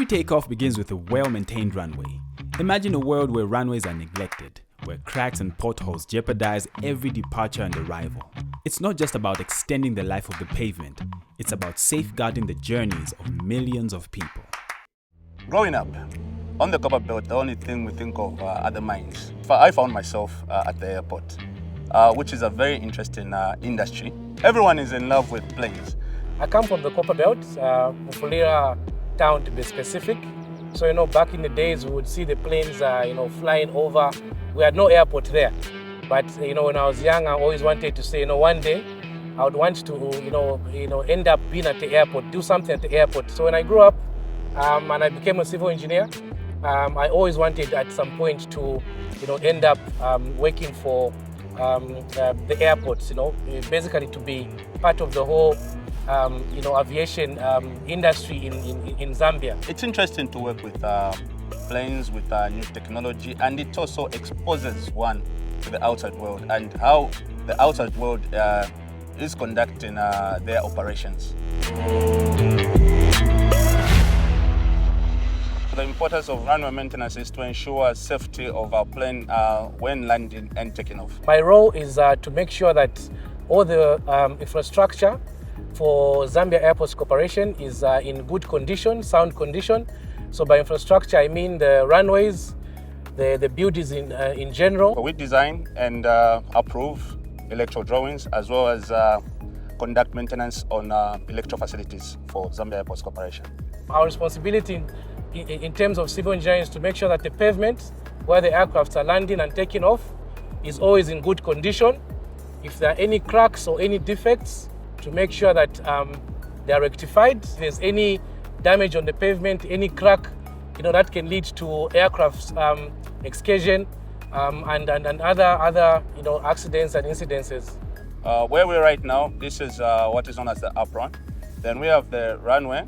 takeoff begins with a well-maintained runway. Imagine a world where runways are neglected, where cracks and potholes jeopardize every departure and arrival. It's not just about extending the life of the pavement, it's about safeguarding the journeys of millions of people. Growing up, on the Copper Belt, the only thing we think of are the mines. I found myself at the airport, which is a very interesting industry. Everyone is in love with planes. I come from the Copper Belt, Mufulira town to be specific. So, back in the days, we would see the planes, flying over. We had no airport there. But, when I was young, I always wanted to say, one day, I would want to, end up being at the airport, do something at the airport. So when I grew up and I became a civil engineer, I always wanted at some point to, end up working for the airports, basically to be part of the whole aviation industry in Zambia. It's interesting to work with planes, with new technology, and it also exposes one to the outside world and how the outside world is conducting their operations. The importance of runway maintenance is to ensure safety of our plane when landing and taking off. My role is to make sure that all the infrastructure for Zambia Airports Corporation is in good condition, sound condition. So by infrastructure, I mean the runways, the buildings in general. We design and approve electrical drawings as well as conduct maintenance on electrical facilities for Zambia Airports Corporation. Our responsibility in terms of civil engineering is to make sure that the pavement where the aircrafts are landing and taking off is always in good condition. If there are any cracks or any defects, to make sure that they are rectified. If there's any damage on the pavement, any crack, that can lead to aircraft's excursion and other accidents and incidences. Where we're right now, this is what is known as the apron. Then we have the runway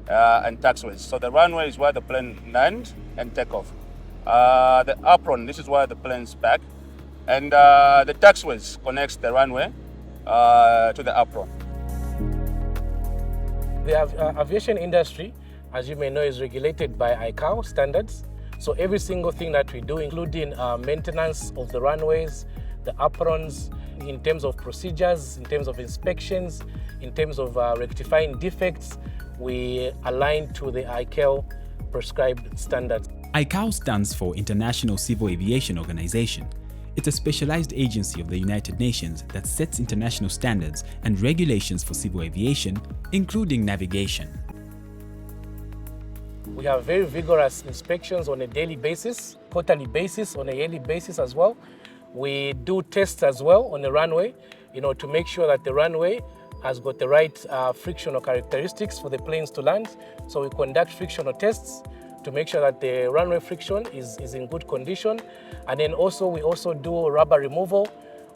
and taxiways. So the runway is where the plane lands and take off. The apron, this is where the planes park. And the taxiways connects the runway to the apron. The aviation industry, as you may know, is regulated by ICAO standards. So every single thing that we do, including maintenance of the runways, the aprons, in terms of procedures, in terms of inspections, in terms of rectifying defects, we align to the ICAO prescribed standards. ICAO stands for International Civil Aviation Organization. It's a specialized agency of the United Nations that sets international standards and regulations for civil aviation, including navigation. We have very vigorous inspections on a daily basis, quarterly basis, on a yearly basis as well. We do tests as well on the runway, to make sure that the runway has got the right frictional characteristics for the planes to land. So we conduct frictional tests to make sure that the runway friction is in good condition. And then we also do rubber removal.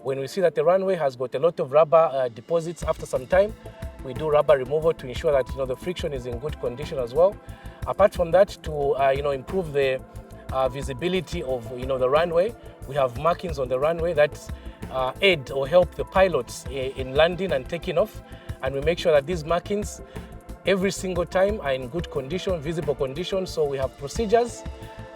When we see that the runway has got a lot of rubber deposits after some time, we do rubber removal to ensure that the friction is in good condition as well. Apart from that, to improve the visibility of the runway, we have markings on the runway that aid or help the pilots in landing and taking off. And we make sure that these markings every single time are in good condition, visible condition. So we have procedures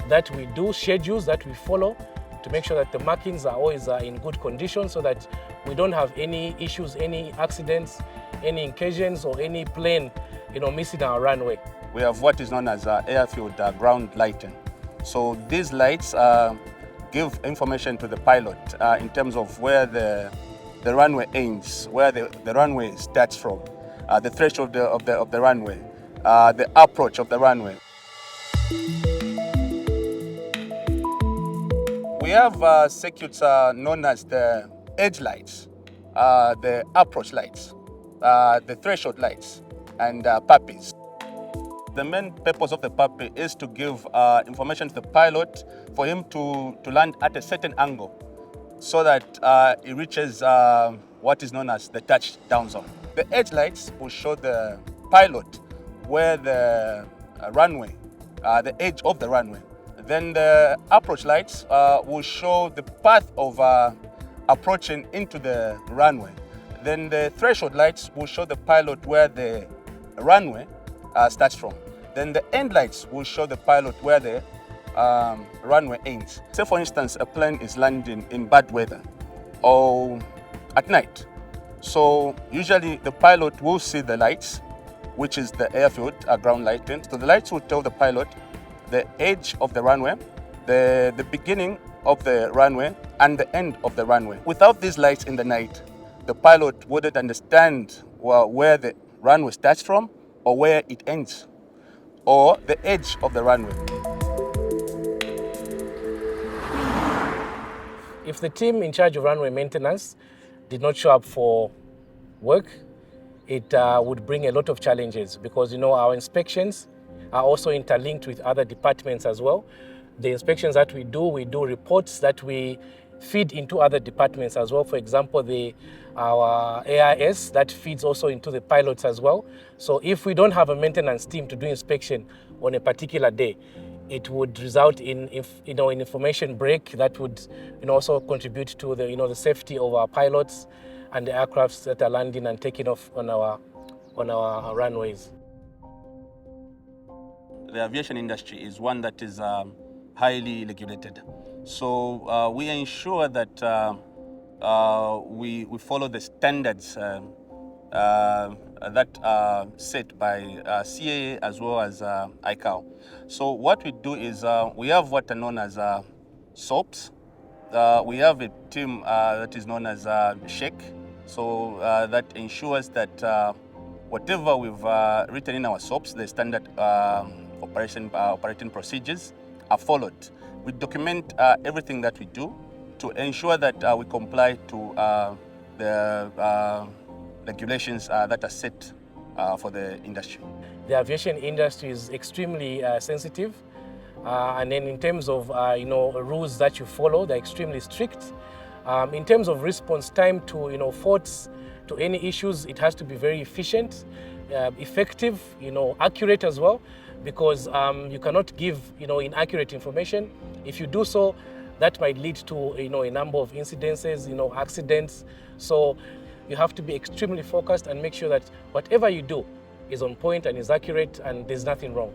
that we do, schedules that we follow to make sure that the markings are always in good condition so that we don't have any issues, any accidents, any incursions or any plane missing our runway. We have what is known as Airfield ground lighting. So these lights give information to the pilot in terms of where the runway ends, where the runway starts from, the threshold of the runway, the approach of the runway. We have circuits known as the edge lights, the approach lights, the threshold lights, and puppies. The main purpose of the puppy is to give information to the pilot for him to land at a certain angle so that he reaches what is known as the touchdown zone. The edge lights will show the pilot where the runway, the edge of the runway. Then the approach lights will show the path of approaching into the runway. Then the threshold lights will show the pilot where the runway starts from. Then the end lights will show the pilot where the runway ends. Say for instance, a plane is landing in bad weather or at night. So usually the pilot will see the lights, which is the airfield ground lighting. So the lights will tell the pilot the edge of the runway, the beginning of the runway, and the end of the runway. Without these lights in the night, the pilot wouldn't understand where the runway starts from or where it ends, or the edge of the runway. If the team in charge of runway maintenance did not show up for work, it would bring a lot of challenges because, our inspections are also interlinked with other departments as well. The inspections that we do reports that we feed into other departments as well. For example, our AIS that feeds also into the pilots as well. So if we don't have a maintenance team to do inspection on a particular day, it would result in an information break that would also contribute to the safety of our pilots and the aircrafts that are landing and taking off on our runways. The aviation industry is one that is highly regulated. So we ensure that we follow the standards that are set by CAA as well as ICAO. So what we do is we have what are known as SOPs. We have a team that is known as SHEC. So that ensures that whatever we've written in our SOPs, the standard operating procedures, are followed. We document everything that we do to ensure that we comply to the regulations that are set for the industry. The aviation industry is extremely sensitive, and then in terms of rules that you follow, they're extremely strict. In terms of response time to faults, to any issues, it has to be very efficient, effective, accurate as well, because you cannot give inaccurate information. If you do so, that might lead to a number of incidences, accidents. So you have to be extremely focused and make sure that whatever you do is on point and is accurate and there's nothing wrong.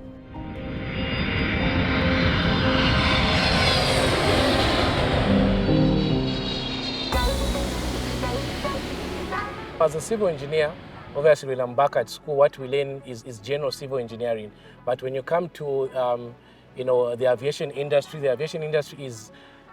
As a civil engineer, obviously when I'm back at school, what we learn is general civil engineering. But when you come to the aviation industry is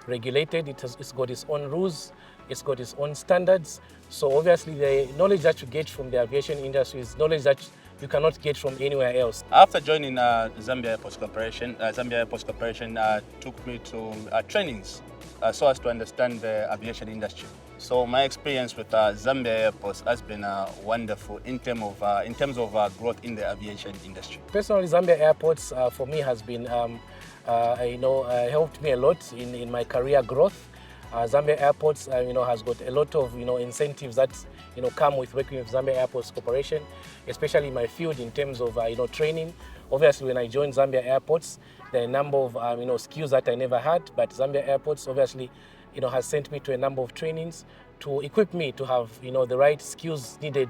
regulated. It's got its own rules. It's got its own standards. So obviously the knowledge that you get from the aviation industry is knowledge that you cannot get from anywhere else. After joining Zambia Airports Corporation, took me to trainings so as to understand the aviation industry. So my experience with Zambia Airports has been wonderful in terms of growth in the aviation industry. Personally, Zambia Airports for me has been helped me a lot in my career growth. Zambia Airports has got a lot of incentives that come with working with Zambia Airports Corporation, especially in my field in terms of training. Obviously, when I joined Zambia Airports, there are a number of skills that I never had, but Zambia Airports obviously has sent me to a number of trainings to equip me to have the right skills needed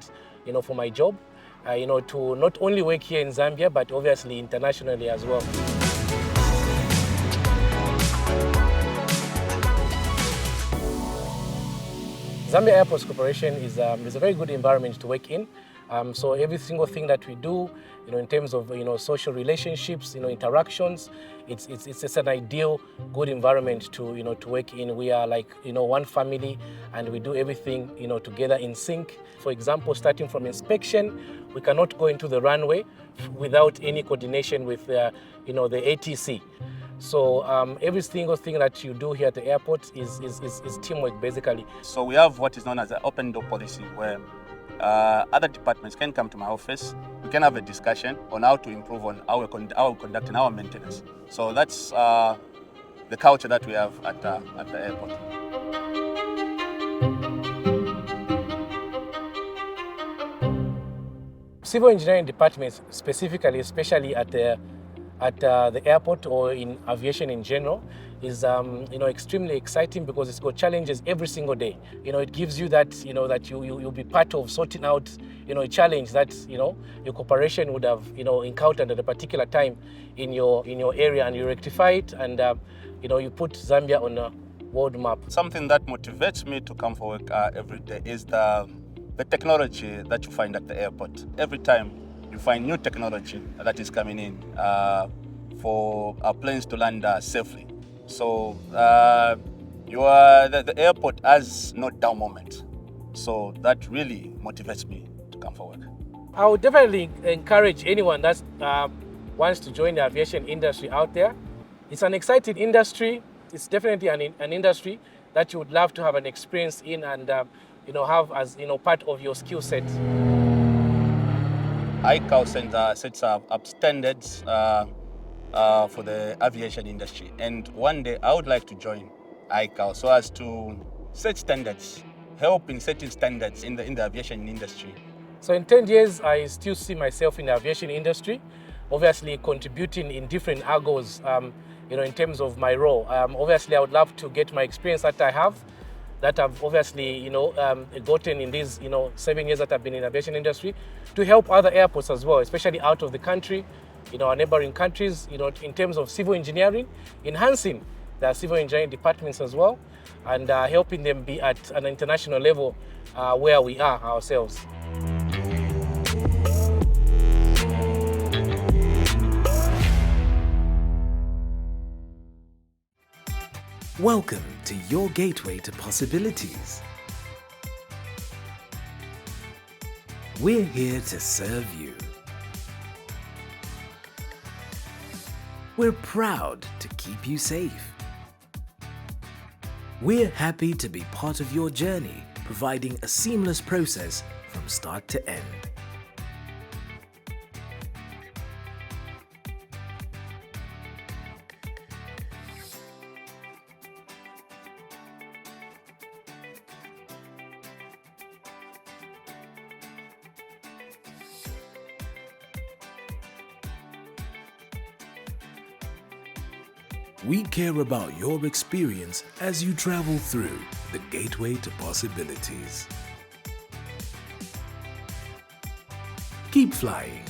for my job, to not only work here in Zambia but obviously internationally as well. Zambia Airports Corporation is a very good environment to work in. So every single thing that we do, in terms of social relationships, interactions, it's an ideal, good environment to work in. We are like one family, and we do everything together in sync. For example, starting from inspection, we cannot go into the runway without any coordination with the ATC. So every single thing that you do here at the airport is teamwork, basically. So we have what is known as an open door policy, where other departments can come to my office. We can have a discussion on how to improve on our conduct and our maintenance. So that's the culture that we have at the airport. Civil engineering departments specifically, especially at the airport or in aviation in general, is extremely exciting because it's got challenges every single day. It gives you that that you'll be part of sorting out a challenge that your corporation would have encountered at a particular time in your area, and you rectify it, and you put Zambia on a world map. Something that motivates me to come for work every day is the technology that you find at the airport. Every time you find new technology that is coming in for our planes to land safely. So the airport has no down moment. So that really motivates me to come for work. I would definitely encourage anyone that wants to join the aviation industry out there. It's an exciting industry. It's definitely an industry that you would love to have an experience in and have as part of your skill set. ICAO sets up standards for the aviation industry, and one day I would like to join ICAO so as to set standards, help in setting standards in the aviation industry. So in 10 years, I still see myself in the aviation industry, obviously contributing in different angles, in terms of my role. Obviously, I would love to get my experience that I have, that I've obviously, gotten in these, 7 years that I've been in the aviation industry, to help other airports as well, especially out of the country, our neighboring countries, in terms of civil engineering, enhancing their civil engineering departments as well, and helping them be at an international level where we are ourselves. Welcome to your gateway to possibilities. We're here to serve you. We're proud to keep you safe. We're happy to be part of your journey, providing a seamless process from start to end. We care about your experience as you travel through the gateway to possibilities. Keep flying.